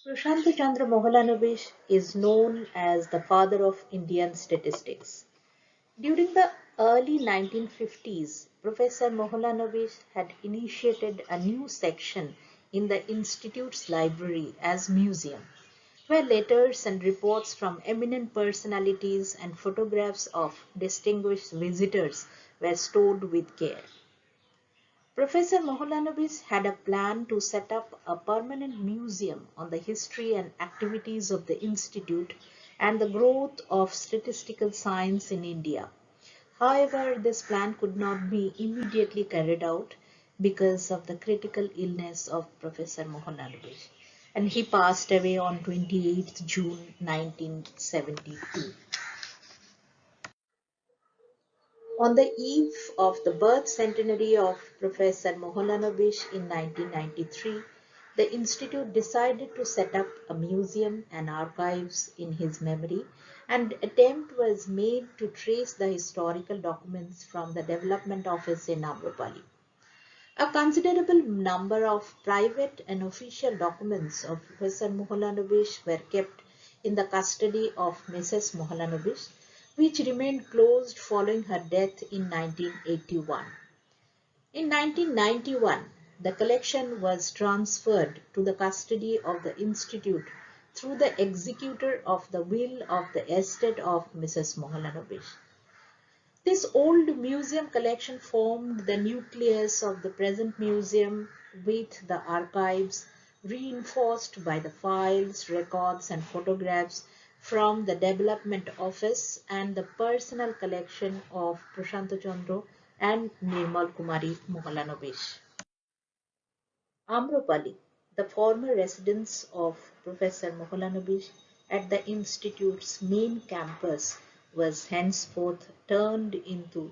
Prasanta Chandra Mahalanabish is known as the father of Indian statistics. During the early 1950s, Professor Mahalanabish had initiated a new section in the Institute's library as museum, where letters and reports from eminent personalities and photographs of distinguished visitors were stored with care. Professor Mahalanobis had a plan to set up a permanent museum on the history and activities of the Institute and the growth of statistical science in India. However, this plan could not be immediately carried out because of the critical illness of Professor Mahalanobis, and he passed away on 28th June 1972. On the eve of the birth centenary of Professor Mahalanabish in 1993, the Institute decided to set up a museum and archives in his memory, and attempt was made to trace the historical documents from the development office in Amrapali. A considerable number of private and official documents of Professor Mahalanabish were kept in the custody of Mrs. Mahalanabish, which remained closed following her death in 1981. In 1991, the collection was transferred to the custody of the Institute through the executor of the will of the estate of Mrs. Mahalanabish. This old museum collection formed the nucleus of the present museum, with the archives reinforced by the files, records and photographs from the development office and the personal collection of Prasanta Chandra and Nirmal Kumari Mohalanobish. Amropali, the former residence of Professor Mohalanobish at the Institute's main campus, was henceforth turned into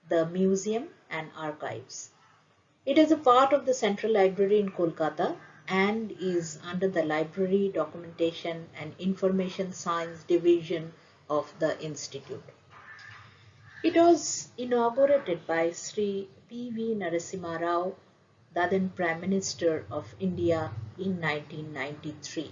the museum and archives. It is a part of the Central Library in Kolkata and is under the Library, Documentation and Information Science Division of the Institute. It was inaugurated by Sri P.V. Narasimha Rao, the then Prime Minister of India, in 1993.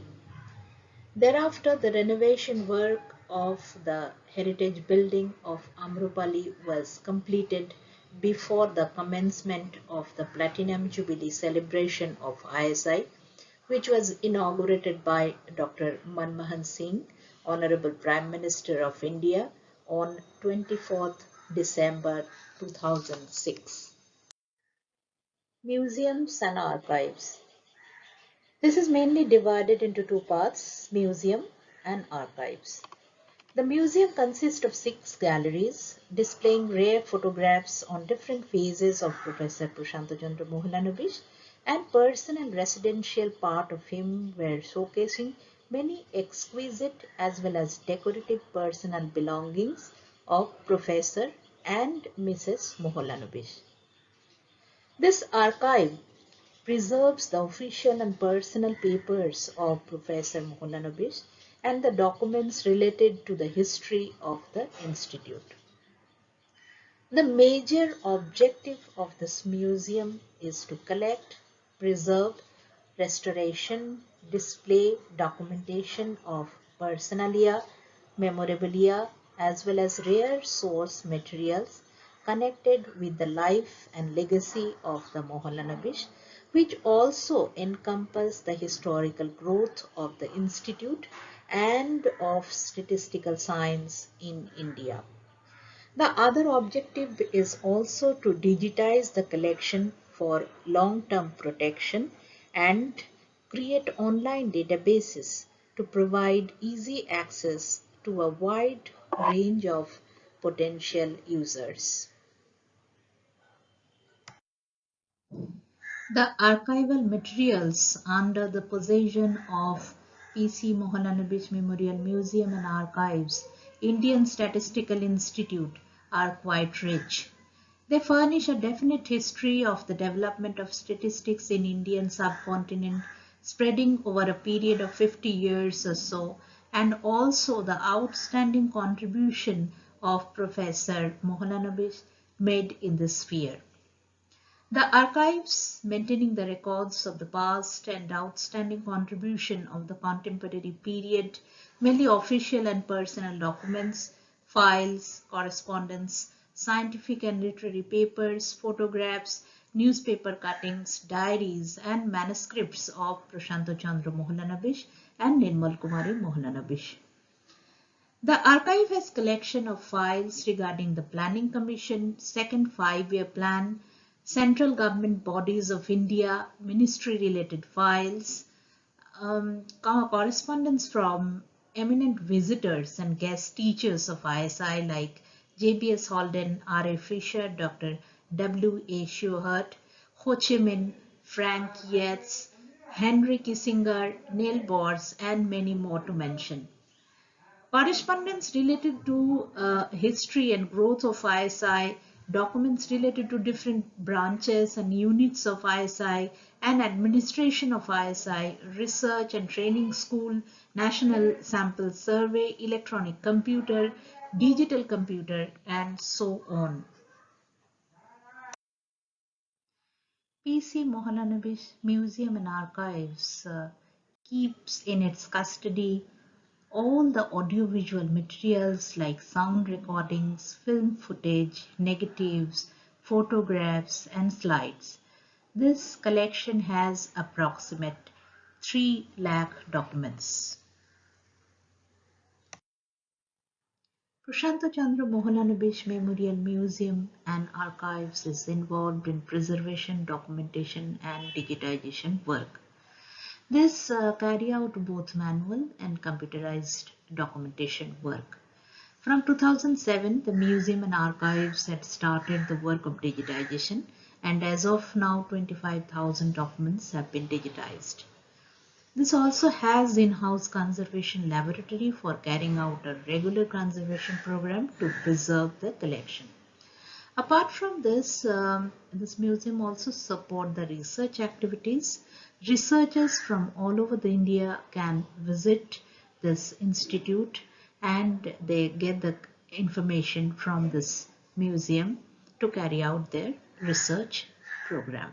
Thereafter, the renovation work of the heritage building of Amrupali was completed before the commencement of the Platinum Jubilee celebration of ISI, which was inaugurated by Dr. Manmohan Singh, Honorable Prime Minister of India, on 24th December 2006. Museums and archives. This is mainly divided into two parts, museum and archives. The museum consists of 6 galleries displaying rare photographs on different phases of Professor Prasanta Chandra Mahalanabish, and personal residential part of him were showcasing many exquisite as well as decorative personal belongings of Professor and Mrs. Mahalanabish. This archive preserves the official and personal papers of Professor Mahalanabish and the documents related to the history of the Institute. The major objective of this museum is to collect, preserve, restoration, display, documentation of personalia, memorabilia, as well as rare source materials connected with the life and legacy of the Mahalanabish, which also encompass the historical growth of the Institute and of statistical science in India. The other objective is also to digitize the collection for long-term protection and create online databases to provide easy access to a wide range of potential users. The archival materials under the possession of P.C. Mohananabish Memorial Museum and Archives, Indian Statistical Institute, are quite rich. They furnish a definite history of the development of statistics in Indian subcontinent, spreading over a period of 50 years or so, and also the outstanding contribution of Professor Mohananabish made in this sphere. The archives, maintaining the records of the past and outstanding contribution of the contemporary period, mainly official and personal documents, files, correspondence, scientific and literary papers, photographs, newspaper cuttings, diaries, and manuscripts of Prasanta Chandra Mahalanabish and Nirmal Kumari Mahalanabish. The archive has collection of files regarding the Planning Commission, Second Five-Year Plan, central government bodies of India, ministry-related files, correspondence from eminent visitors and guest teachers of ISI like J.B.S. Holden, R.A. Fisher, Dr. W.A. Shewhart, Ho Chi Minh, Frank Yates, Henry Kissinger, Neil Bohr, and many more to mention. Correspondence related to history and growth of ISI, documents related to different branches and units of ISI, and administration of ISI, research and training school, national sample survey, electronic computer, digital computer, and so on. P.C. Mahalanabish Museum and Archives keeps in its custody all the audiovisual materials like sound recordings, film footage, negatives, photographs, and slides. This collection has approximate 3 lakh documents. Prasanta Chandra Mahalanabish Memorial Museum and Archives is involved in preservation, documentation, and digitization work. This carry out both manual and computerized documentation work. From 2007, the museum and archives had started the work of digitization, and as of now 25,000 documents have been digitized. This also has in-house conservation laboratory for carrying out a regular conservation program to preserve the collection. Apart from this, this museum also support the research activities. Researchers from all over the India can visit this institute and they get the information from this museum to carry out their research program.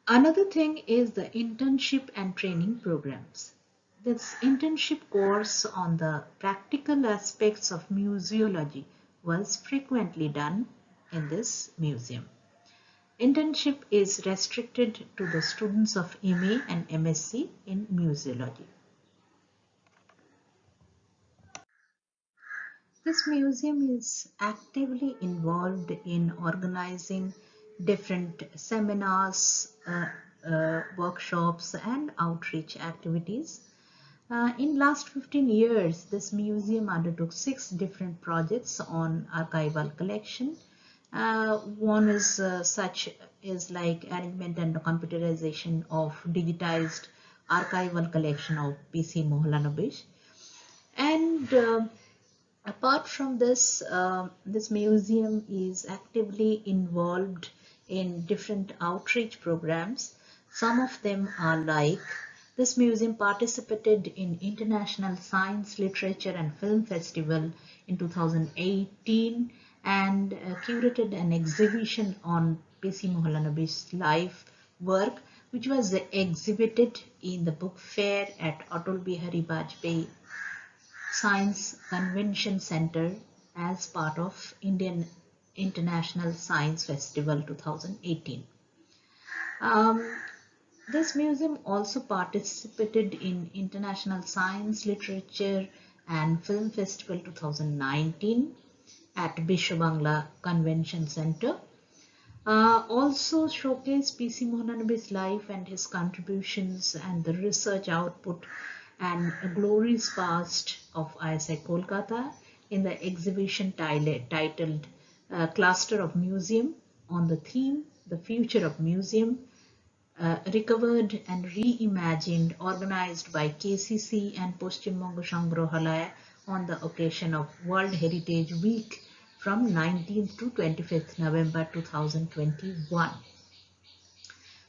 Another thing is the internship and training programs. This internship course on the practical aspects of museology was frequently done in this museum. Internship is restricted to the students of MA and MSc in museology. This museum is actively involved in organizing different seminars, workshops, and outreach activities. In last 15 years, this museum undertook 6 different projects on archival collection. One is such is like arrangement and computerization of digitized archival collection of P.C. Mahalanabish. And apart from this, this museum is actively involved in different outreach programs. Some of them are like this museum participated in International Science, Literature and Film Festival in 2018 and curated an exhibition on P.C. Mahalanabish's life work, which was exhibited in the book fair at Atal Bihari Vajpayee Science Convention Center as part of Indian International Science Festival 2018. This museum also participated in International Science, Literature and Film Festival 2019 at Bishwa Bangla Convention Center. Also showcased P.C. Mahalanabish's life and his contributions and the research output and glories past of ISI Kolkata in the exhibition titled Cluster of Museum on the theme The Future of Museum, recovered and reimagined, organized by KCC and Paschim Banga Sangrahalaya on the occasion of World Heritage Week from 19th to 25th November 2021.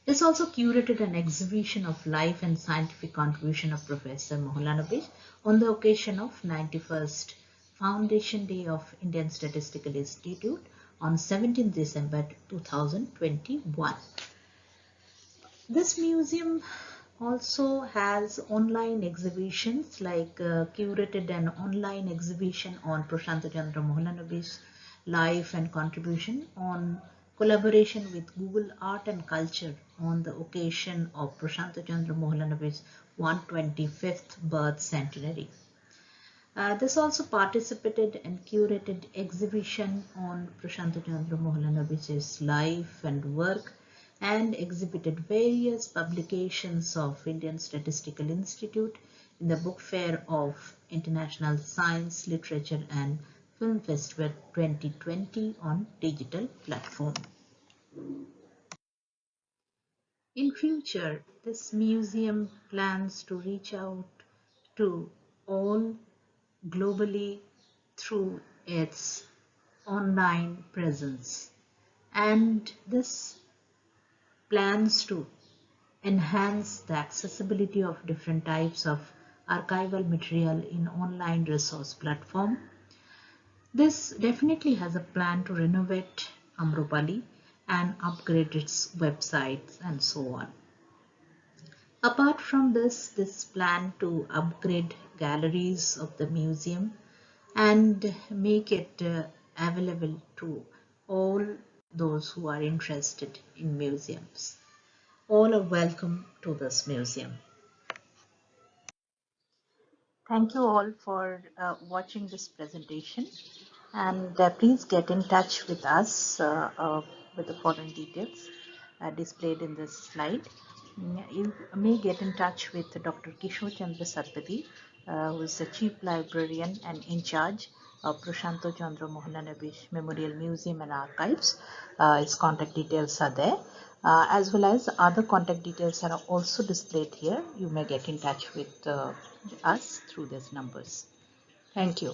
This also curated an exhibition of life and scientific contribution of Professor Mahalanabish on the occasion of 91st Foundation Day of Indian Statistical Institute on 17th December 2021. This museum also has online exhibitions like curated an online exhibition on Prasanta Chandra Mahalanabish life and contribution on collaboration with Google Art and Culture on the occasion of Prasanta Chandra Mahalanabish's 125th birth centenary. This also participated in curated exhibition on Prasanta Chandra Mahalanabish's life and work and exhibited various publications of Indian Statistical Institute in the Book Fair of International Science, Literature and Film Festival 2020 on digital platform. In future, this museum plans to reach out to all globally through its online presence, and this plans to enhance the accessibility of different types of archival material in online resource platform. This definitely has a plan to renovate Amropali and upgrade its websites and so on. Apart from this plan to upgrade galleries of the museum and make it available to all those who are interested in museums. All are welcome to this museum. Thank you all for watching this presentation, and please get in touch with us with the following details displayed in this slide. You may get in touch with Dr. Kishore Chandra Sarpati, who is the Chief Librarian and in charge of Prasanta Chandra Mahalanabish Memorial Museum and Archives. His contact details are there. As well as other contact details are also displayed here. You may get in touch with us through these numbers. Thank you.